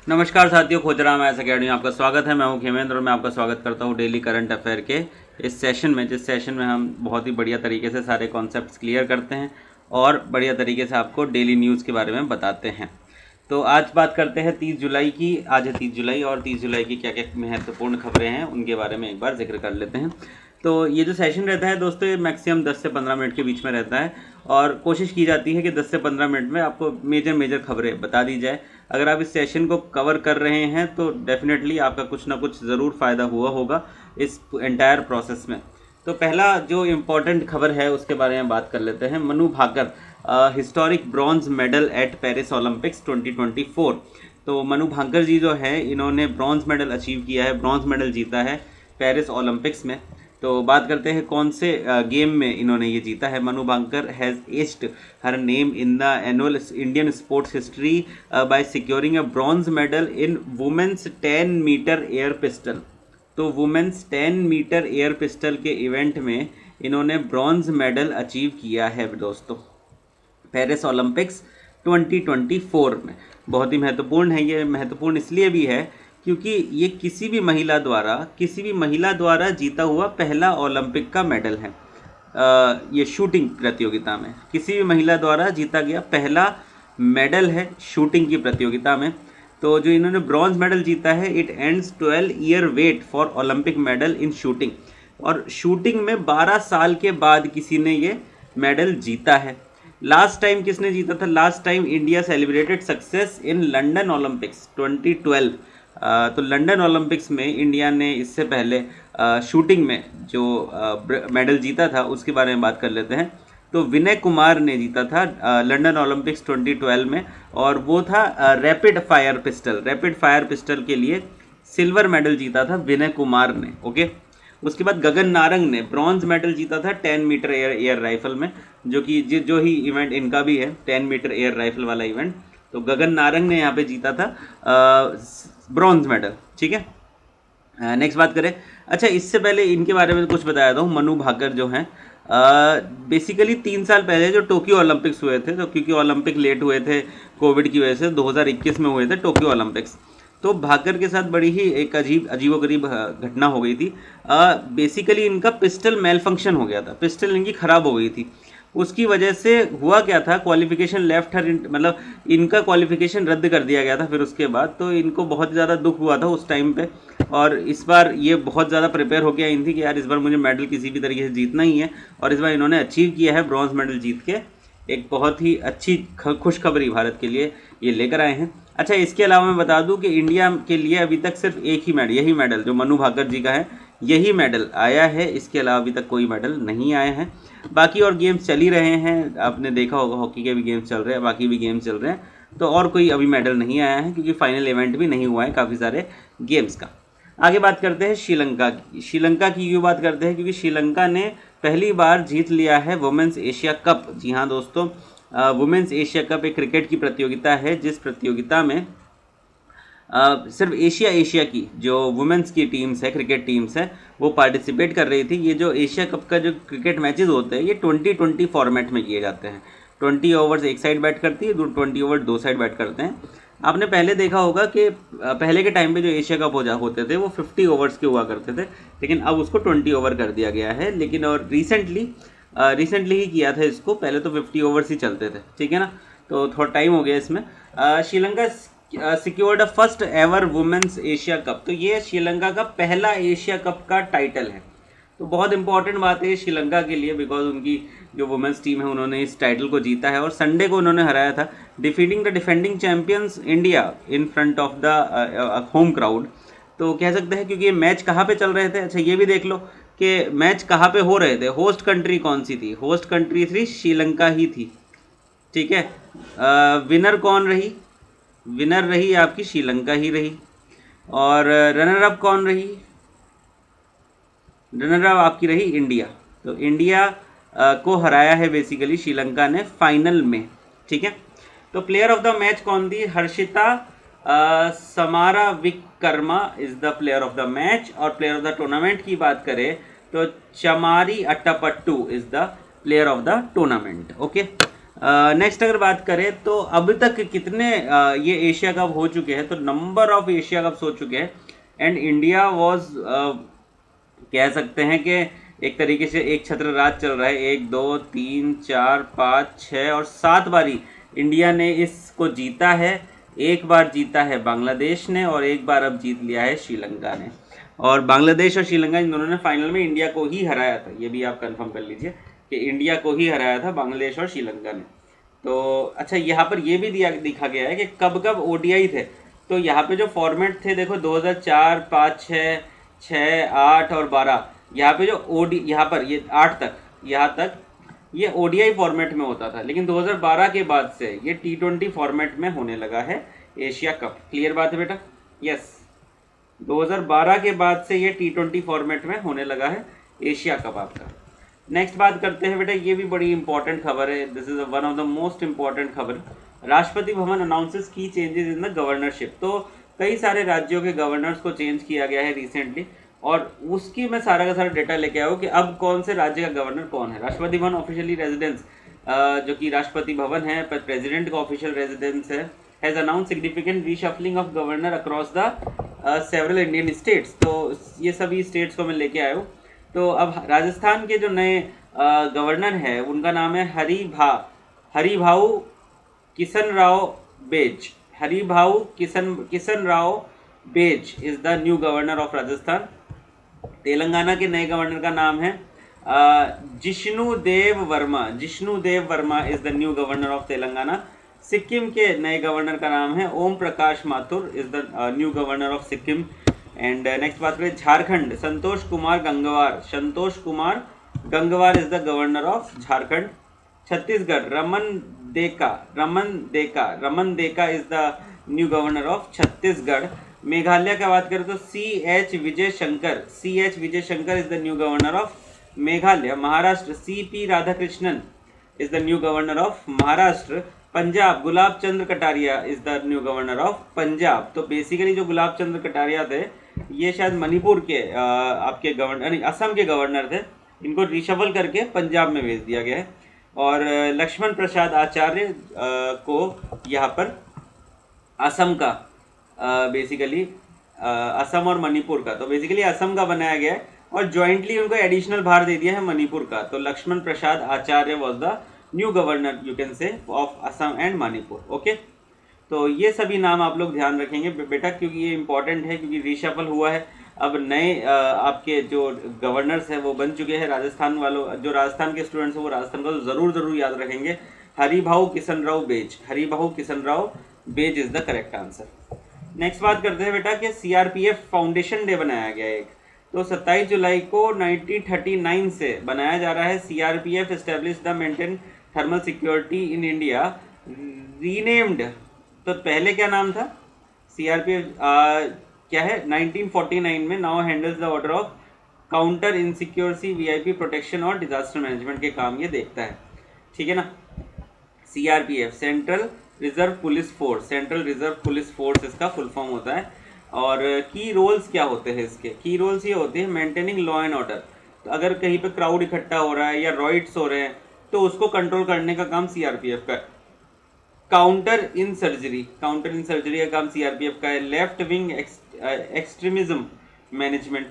नमस्कार साथियों, खोजराम maths academy में आपका स्वागत है। मैं हूं खेमेंद्र और मैं आपका स्वागत करता हूं डेली करंट अफेयर के इस सेशन में, जिस सेशन में हम बहुत ही बढ़िया तरीके से सारे कॉन्सेप्ट्स क्लियर करते हैं और बढ़िया तरीके से आपको डेली न्यूज़ के बारे में बताते हैं। तो आज बात करते हैं 30 जुलाई की। आज है 30 जुलाई और 30 जुलाई की क्या क्या महत्वपूर्ण खबरें हैं उनके बारे में एक बार जिक्र कर लेते हैं। तो ये जो सेशन रहता है दोस्तों, ये मैक्सिमम 10 से 15 मिनट के बीच में रहता है और कोशिश की जाती है कि 10 से 15 मिनट में आपको मेजर खबरें बता दी जाए। अगर आप इस सेशन को कवर कर रहे हैं तो डेफिनेटली आपका कुछ ना कुछ ज़रूर फ़ायदा हुआ होगा इस एंटायर प्रोसेस में। तो पहला जो इम्पोर्टेंट खबर है उसके बारे में बात कर लेते हैं। Manu Bhaker historic bronze medal at Paris olympics 2024। तो मनु भाकर जी जो है, इन्होंने ब्रॉन्ज मेडल अचीव किया है, ब्रॉन्ज मेडल जीता है पेरिस ओलंपिक्स में। तो बात करते हैं कौन से गेम में इन्होंने ये जीता है। Manu Bhaker has etched her name in the annals Indian sports history by securing a bronze medal in women's 10 metre air pistol. तो वुमेन्स 10 मीटर एयर पिस्टल के इवेंट में इन्होंने ब्रॉन्ज मेडल अचीव किया है दोस्तों, पेरिस ओलंपिक्स 2024 में। बहुत ही महत्वपूर्ण है ये। महत्वपूर्ण इसलिए भी है क्योंकि ये किसी भी महिला द्वारा जीता हुआ पहला ओलंपिक का मेडल है। ये शूटिंग प्रतियोगिता में किसी भी महिला द्वारा जीता गया पहला मेडल है शूटिंग की प्रतियोगिता में। तो जो इन्होंने ब्रॉन्ज मेडल जीता है, it ends 12 year wait for olympic medal in shooting. और शूटिंग में 12 साल के बाद किसी ने ये मेडल जीता है। लास्ट टाइम किसने जीता था? Last time India celebrated success in London Olympics 2012। तो लंदन ओलंपिक्स में इंडिया ने इससे पहले शूटिंग में जो मेडल जीता था उसके बारे में बात कर लेते हैं। तो विनय कुमार ने जीता था लंदन ओलंपिक्स 2012 में, और वो था रैपिड फायर पिस्टल के लिए सिल्वर मेडल जीता था विनय कुमार ने। ओके, उसके बाद गगन नारंग ने ब्रॉन्ज मेडल जीता था 10 मीटर एयर राइफल में, जो ही इवेंट इनका भी है 10 मीटर एयर राइफल वाला इवेंट। तो गगन नारंग ने यहाँ पे जीता था ब्रॉन्ज मेडल। ठीक है, नेक्स्ट बात करें। अच्छा, इससे पहले इनके बारे में कुछ बताया था। मनु भाकर जो हैं, बेसिकली 3 साल पहले जो टोक्यो ओलंपिक्स हुए थे, तो क्योंकि ओलंपिक लेट हुए थे कोविड की वजह से, 2021 में हुए थे टोक्यो ओलंपिक्स, तो भाकर के साथ बड़ी ही एक अजीबोगरीब घटना हो गई थी। बेसिकली इनका पिस्टल मेल फंक्शन हो गया था, पिस्टल इनकी ख़राब हो गई थी। उसकी वजह से हुआ क्या था, क्वालिफिकेशन लेफ्ट हर, मतलब इनका क्वालिफिकेशन रद्द कर दिया गया था। फिर उसके बाद तो इनको बहुत ज़्यादा दुख हुआ था उस टाइम पे, और इस बार ये बहुत ज़्यादा प्रिपेयर होकर आई थी कि यार इस बार मुझे मेडल किसी भी तरीके से जीतना ही है, और इस बार इन्होंने अचीव किया है, ब्रॉन्ज मेडल जीत के एक बहुत ही अच्छी खुशखबरी भारत के लिए ये लेकर आए हैं। अच्छा, इसके अलावा मैं बता दूं कि इंडिया के लिए अभी तक सिर्फ एक ही मेडल, यही मेडल जो मनु भाकर जी का है, यही मेडल आया है। इसके अलावा अभी तक कोई मेडल नहीं आया है। बाकी और गेम्स चल ही रहे हैं, आपने देखा होगा हॉकी के भी गेम्स चल रहे हैं, बाकी भी गेम्स चल रहे हैं। तो और कोई अभी मेडल नहीं आया है क्योंकि फाइनल इवेंट भी नहीं हुआ है काफ़ी सारे गेम्स का। आगे बात करते हैं श्रीलंका की। श्रीलंका की क्यों बात करते हैं? क्योंकि श्रीलंका ने पहली बार जीत लिया है वुमेन्स एशिया कप। जी हाँ दोस्तों, वुमेन्स एशिया कप एक क्रिकेट की प्रतियोगिता है, जिस प्रतियोगिता में सिर्फ एशिया की जो वुमेन्स की टीम्स है, क्रिकेट टीम्स है, वो पार्टिसिपेट कर रही थी। ये जो एशिया कप का जो क्रिकेट मैचेस होते हैं, ये 20-20 फॉर्मेट में किए जाते हैं। 20 ओवर्स एक साइड बैट करती है, 20 ओवर दो साइड बैट करते हैं। आपने पहले देखा होगा कि पहले के टाइम पे जो एशिया कप होते थे वो 50 ओवर्स के हुआ करते थे, लेकिन अब उसको 20 ओवर कर दिया गया है। लेकिन और रिसेंटली ही किया था इसको, पहले तो 50 ओवर्स ही चलते थे, ठीक है ना, तो थोड़ा टाइम हो गया इसमें। Sri Lanka secured a first ever women's Asia cup. तो ये श्रीलंका का पहला एशिया कप का टाइटल है। तो बहुत इंपॉर्टेंट बात है श्रीलंका के लिए, बिकॉज उनकी जो वुमेन्स टीम है उन्होंने इस टाइटल को जीता है, और संडे को उन्होंने हराया था, defeating the defending champions India in front of the home crowd. तो कह सकते हैं क्योंकि ये मैच कहाँ पे चल रहे थे। अच्छा, ये भी देख लो कि मैच कहाँ पे हो रहे थे, होस्ट कंट्री कौन सी थी? होस्ट कंट्री थी श्रीलंका ही थी, ठीक है। विनर कौन रही? विनर रही आपकी श्रीलंका ही रही। और रनर अप कौन रही? रनर अप आपकी रही इंडिया। तो इंडिया को हराया है बेसिकली श्रीलंका ने फाइनल में, ठीक है। तो प्लेयर ऑफ द मैच कौन थी? Harshitha Samarawickrama is the player of the match. और प्लेयर ऑफ द टूर्नामेंट की बात करें तो Chamari Athapaththu is the player of the tournament. Okay, next अगर बात करें तो अब तक कितने ये एशिया कप हो चुके हैं, तो नंबर ऑफ एशिया कप्स हो चुके हैं एंड इंडिया वॉज कह सकते हैं कि एक तरीके से एक छत्र राज चल रहा है। 1 2 3 4 5 6 और 7 बारी इंडिया ने इसको जीता है। एक बार जीता है बांग्लादेश ने और एक बार अब जीत लिया है श्रीलंका ने। और बांग्लादेश और श्रीलंका इन दोनों ने फाइनल में इंडिया को ही हराया था, ये भी आप कंफर्म कर लीजिए कि इंडिया को ही हराया था बांग्लादेश और श्रीलंका ने। तो अच्छा, यहाँ पर ये भी दिखा गया है कि कब कब ओडीआई थे। तो यहाँ पे जो फॉर्मेट थे देखो, 2004 5 6 6 8 और 12, यहाँ पे जो ओडी यहाँ पर ये 8 तक, यहाँ तक ये ओडीआई फॉर्मेट में होता था, लेकिन 2012 के बाद से ये T20 फॉर्मेट में होने लगा है एशिया कप। क्लियर बात है बेटा? यस, 2012 के बाद से ये T20 फॉर्मेट में होने लगा है एशिया कप आपका। नेक्स्ट बात करते हैं बेटा, ये भी बड़ी इंपॉर्टेंट खबर है, this is one of the most important खबर। राष्ट्रपति भवन अनाउंसेस की चेंजेस इन द गवर्नरशिप। तो कई सारे राज्यों के गवर्नर्स को चेंज किया गया है रिसेंटली, और उसकी मैं सारा का सारा डेटा लेके आया हूँ कि अब कौन से राज्य का गवर्नर कौन है। राष्ट्रपति भवन ऑफिशियली रेजिडेंस जो कि राष्ट्रपति भवन है पर प्रेसिडेंट का ऑफिशियल रेजिडेंस है, has announce significant reshuffling of governor across the several Indian states. तो ये सभी स्टेट्स को मैं लेके आया हूँ। तो अब राजस्थान के जो नए गवर्नर है उनका नाम है हरिभाऊ किशन राव बेज। हरिभाऊ किशन राव बेज is the new governor of Rajasthan. Telangana के नए गवर्नर का नाम है Jishnu Dev Varma. Jishnu Dev Varma is the new governor of Telangana. Sikkim के नए गवर्नर का नाम है Om Prakash Mathur is the new governor of Sikkim. And next बात करें Jharkhand, Santosh Kumar Gangwar. Santosh Kumar Gangwar is the governor of Jharkhand. Chhattisgarh Raman Deka is the new governor of Chhattisgarh. Meghalaya का बात करें तो CH Vijay Shankar is the new governor of Meghalaya. Maharashtra CP Radhakrishnan is the new governor of Maharashtra. Punjab gulab Chandra Kataria is the new governor of Punjab. तो basically जो गुलाब चंद्र कटारिया थे ये शायद मणिपुर के आपके गवर्नर, असम के गवर्नर थे, इनको रिशफल करके पंजाब में भेज दिया गया है। और लक्ष्मण प्रसाद आचार्य को यहाँ पर असम का बेसिकली असम और मणिपुर का, तो बेसिकली असम का बनाया गया है और ज्वाइंटली उनको एडिशनल भार दे दिया है मणिपुर का। तो Lakshman Prasad Acharya was the new governor you can say of Assam and Manipur. Okay, तो ये सभी नाम आप लोग ध्यान रखेंगे बेटा, क्योंकि ये इंपॉर्टेंट है, क्योंकि रिशफल हुआ है। अब नए आपके जो गवर्नर्स हैं वो बन चुके हैं। राजस्थान वालों, जो राजस्थान के स्टूडेंट्स हैं वो राजस्थान को जरूर याद रखेंगे। हरिभाऊ किशन राव बेज is the correct answer. Next बात करते हैं बेटा कि CRPF फाउंडेशन डे बनाया गया है एक। तो 27 जुलाई को 1939 से बनाया जा रहा है। CRPF establish the maintain thermal security in India renamed. तो पहले क्या नाम था CRPF क्या है 1949 में, now handles the order of counter insecurity VIP protection और डिजास्टर मैनेजमेंट के काम ये देखता है। ठीक है ना। CRPF central reserve police force इसका फुल फॉर्म होता है। और की रोल्स क्या होते हैं इसके? की रोल्स ये होते हैं मेंटेनिंग लॉ एंड ऑर्डर। तो अगर कहीं पे क्राउड इकट्ठा हो रहा है या रॉइट्स हो रहे हैं तो उसको कंट्रोल करने का काम CRPF का है। काउंटर इन सर्जरी का काम CRPF का है। लेफ्ट विंग एक्सट्रीमिज्म मैनेजमेंट,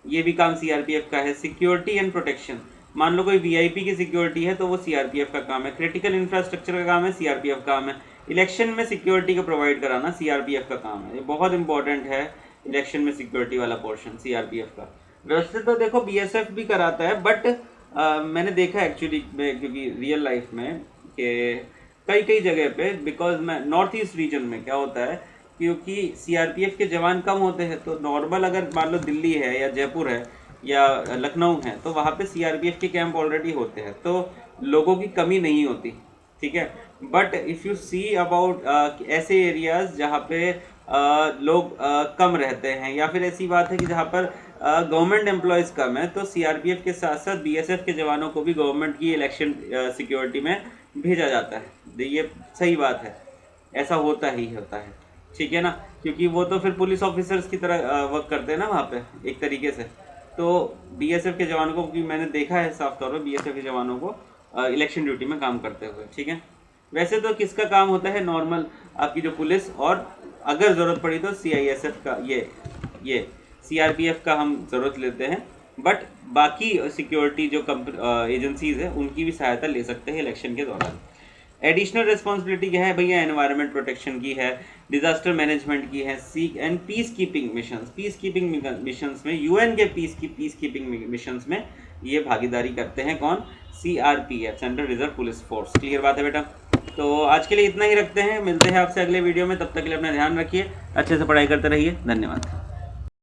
ये भी काम CRPF का है। सिक्योरिटी एंड प्रोटेक्शन, मान लो कोई VIP की सिक्योरिटी है तो वो CRPF का काम है। क्रिटिकल इंफ्रास्ट्रक्चर का काम है, CRPF काम है। इलेक्शन में सिक्योरिटी को प्रोवाइड कराना CRPF का काम है। ये बहुत इंपॉर्टेंट है, इलेक्शन में सिक्योरिटी वाला पोर्शन CRPF का। वैसे तो देखो BSF भी कराता है, बट मैंने देखा एक्चुअली में, क्योंकि रियल लाइफ में कि कई जगह पे, बिकॉज मैं नॉर्थ ईस्ट रीजन में क्या होता है, क्योंकि CRPF के जवान कम होते हैं, तो नॉर्मल अगर मान लो दिल्ली है या जयपुर है या लखनऊ है तो वहाँ पे CRPF के कैंप ऑलरेडी होते हैं, तो लोगों की कमी नहीं होती। ठीक है। But if you see about ऐसे एरियाज जहाँ पे लोग कम रहते हैं, या फिर ऐसी बात है कि जहाँ पर गवर्नमेंट एम्प्लॉयज़ कम है, तो CRPF के साथ साथ BSF के जवानों को भी गवर्नमेंट की इलेक्शन सिक्योरिटी में भेजा जाता है। ये सही बात है, ऐसा होता ही होता है। ठीक है ना, क्योंकि वो तो फिर पुलिस ऑफिसर्स की तरह वर्क करते हैं ना वहाँ पे एक तरीके से। तो BSF के जवानों को, क्योंकि मैंने देखा है साफ तौर पर BSF के जवानों को इलेक्शन ड्यूटी में काम करते हुए। ठीक है, वैसे तो किसका काम होता है नॉर्मल, आपकी जो पुलिस, और अगर ज़रूरत पड़ी तो CISF का, ये CRPF का हम ज़रूरत लेते हैं, बट बाकी सिक्योरिटी जो एजेंसीज है उनकी भी सहायता ले सकते हैं इलेक्शन के दौरान। एडिशनल रिस्पॉन्सिबिलिटी क्या है भैया, एनवायरनमेंट प्रोटेक्शन की है, डिजास्टर मैनेजमेंट की है, एंड पीस कीपिंग मिशंस में, UN के पीस कीपिंग मिशंस में ये भागीदारी करते हैं कौन, CRPF, central reserve police force. Clear बात है बेटा। तो आज के लिए इतना ही रखते हैं, मिलते हैं आपसे अगले वीडियो में, तब तक के लिए अपना ध्यान रखिए, अच्छे से पढ़ाई करते रहिए, धन्यवाद।